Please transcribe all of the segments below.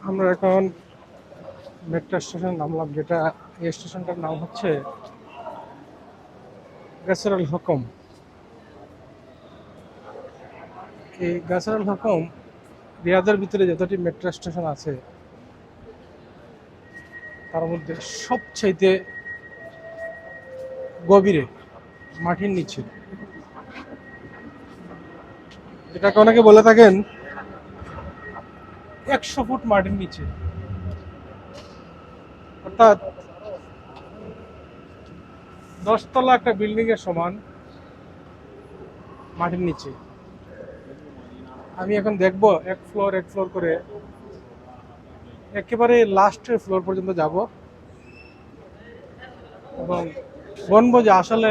আমরা এখন metro station নামলাম, যেটা এই স্টেশনটার নাম হচ্ছে গাছরুল হুকুম। এই গাছরুল হুকুম রিয়াদের ভিতরে যতটি মেট্রো স্টেশন আছে তার মধ্যে সবচাইতে গভীরে, মাটির নিচে, এটাকে অনেকে বলে থাকেন 100 ফুট মাটির নিচে, অর্থাৎ 10 তলা একটা বিল্ডিং এর সমান মাটির নিচে। আমি এখন দেখবো এক ফ্লোর করে একেবারে লাস্টের ফ্লোর পর্যন্ত যাব এবং বলবো যে আসলে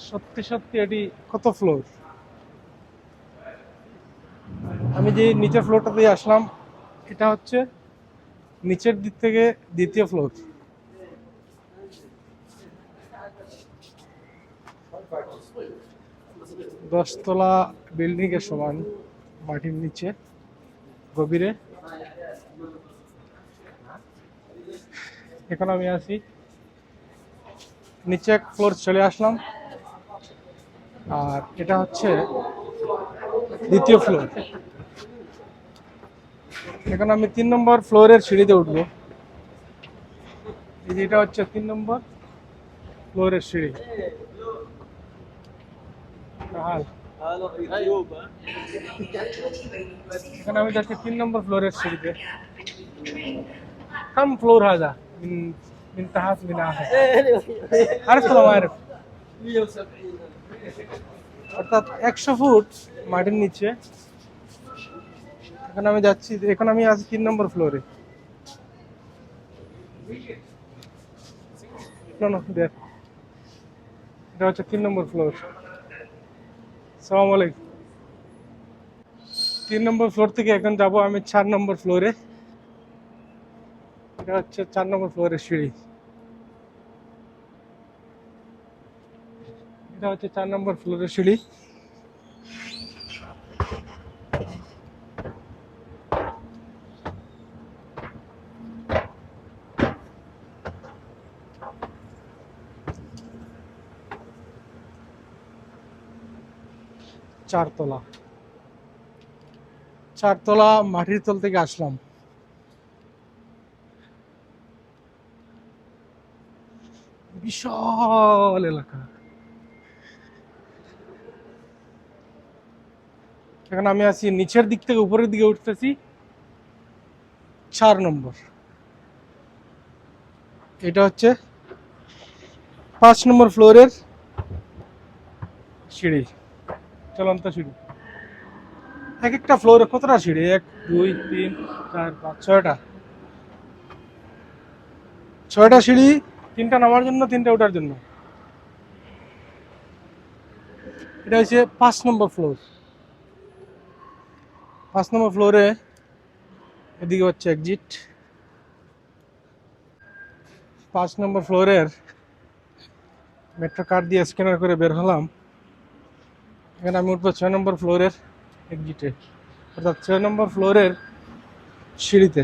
সত্যি সত্যি এটি কত ফ্লোর। আমি যে নিচের ফ্লোরটা দিয়ে আসলাম, এটা হচ্ছে নিচের দিক থেকে দ্বিতীয় ফ্লোর। 10 তলা বিল্ডিং এর সমান মাটির নিচে গভীরে। এখন আমি আছি নিচে, এক ফ্লোর চলে আসলাম, আর এটা হচ্ছে দ্বিতীয় ফ্লোর। এখন আমি 3 নম্বর ফ্লোরের সিঁড়িতে উঠবো। এই যে এটা হচ্ছে 3 নম্বর ফ্লোরের সিঁড়ি। এখন আমি যাচ্ছি 3 নম্বর ফ্লোরের সিঁড়িতে। كم فلور هذا من تحت من آخر؟ عارف ولا ما عارف؟ অর্থাৎ 100 ফুট মাটির নিচে। এখন আমি যাচ্ছি, এখন আমি আছি 3 নম্বর ফ্লোরে। এটা হচ্ছে 3 নম্বর ফ্লোর। সালাম আলাইকুম। 3 নম্বর ফ্লোর থেকে এখন যাব আমি 4 নম্বর ফ্লোরে। এটা হচ্ছে 4 নম্বর ফ্লোরের সিঁড়ি। এটা হচ্ছে 4 নম্বর ফ্লোরের সিঁড়ি। চারতলা, 4 তলা মাটির তল থেকে আসলাম। বিশাল এলাকা। এখন আমি আছি নিচের দিক থেকে উপরের দিকে উঠতেছি 4 নম্বর। এটা হচ্ছে 5 নম্বর ফ্লোরের সিঁড়ি, চলন্ত সিঁড়ি। এক একটা ফ্লোরে কতটা সিঁড়ি? 1 2 3 4 5 6টা, 6টা সিঁড়ি, 3টা নামার জন্য, 3টা ওঠার জন্য। এটা হচ্ছে 5 নম্বর ফ্লোর। 5 নম্বর ফ্লোরে এদিকে হচ্ছে এক্সিট। 5 নম্বর ফ্লোরের মেট্রো কার্ড দিয়ে স্ক্যানার করে বের হলাম। এখানে আমি উঠবো 6 নম্বর ফ্লোরের এক্সিটে, অর্থাৎ 6 নম্বর ফ্লোরের সিঁড়িতে।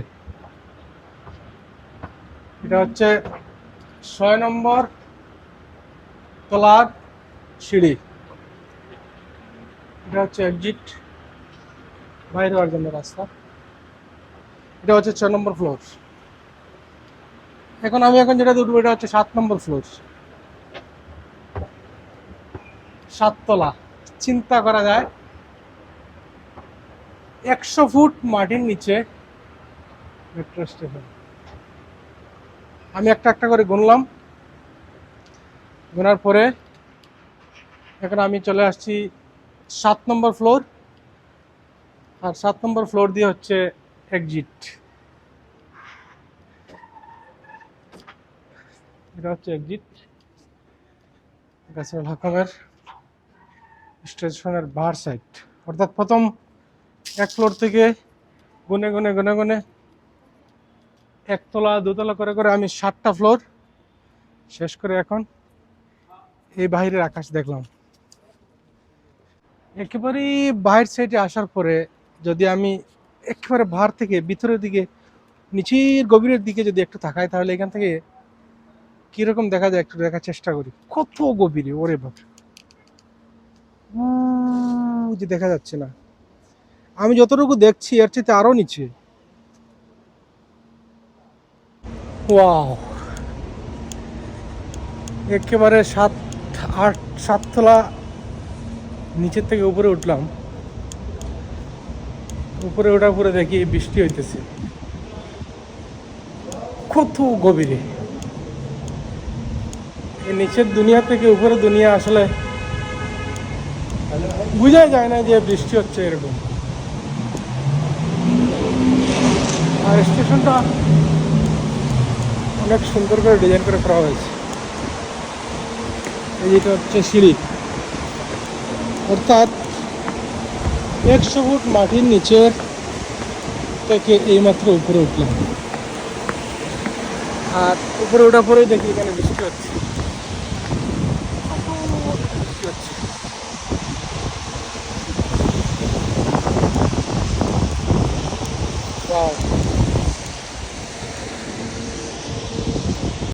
এটা হচ্ছে 6 নম্বর তলার সিঁড়ি। এটা হচ্ছে এক্সিট, বাইরে হওয়ার জন্য রাস্তা। এটা হচ্ছে 6 নম্বর ফ্লোর। এখন আমি যেটা উঠবো এটা হচ্ছে 7 নম্বর ফ্লোর। 7 তলা, চিন্তা করা যায় 100 ফুট মাটির নিচে মেট্রো স্টেশন। আমি একটা একটা করে গুনলাম, গোনার পরে এখন আমি চলে আসছি 7 নম্বর ফ্লোর, আর 7 নম্বর ফ্লোর দিয়ে হচ্ছে এক্সিট। এটা হচ্ছে এক্সিট গাছরুল হুকুমের স্টেশনের বাহার সাইড। অর্থাৎ প্রথম 1 ফ্লোর থেকে গুনে গুনে গুনে গুনে 1 তলা 2 তলা করে করে আমি 7টা ফ্লোর শেষ করে এখন এই বাইরের আকাশ দেখলাম। একেবারেই বাইরের সাইডে আসার পরে যদি আমি একেবারে বাহার থেকে ভিতরের দিকে, নিচের গভীরের দিকে যদি একটু তাকাই, তাহলে এখান থেকে কিরকম দেখা যায় একটু দেখার চেষ্টা করি। কত গভীরে, ওরে বাপ, যে দেখা যাচ্ছে না, আমি যতটুকু দেখছি এর চেয়ে আরো নিচে। ওয়াও, একেবারে 7-8-7 তলা নিচের থেকে উপরে উঠলাম। উপরে ওঠার পরে দেখি বৃষ্টি হইতেছে, কত গভীরে। এই নিচের দুনিয়া থেকে উপরে দুনিয়া আসলে বোঝাই যায় না যে বৃষ্টি হচ্ছে এরকম। আর স্টেশনটা অনেক সুন্দর করে ডিজাইন করে করা হয়েছে। এই যেটা হচ্ছে সিঁড়ি, অর্থাৎ 100 ফুট মাটির নিচের থেকে এইমাত্র উপরে উঠলাম। আর উপরে ওঠার পরেই দেখি এখানে বৃষ্টি হচ্ছে, বৃষ্টি হচ্ছে। Wow.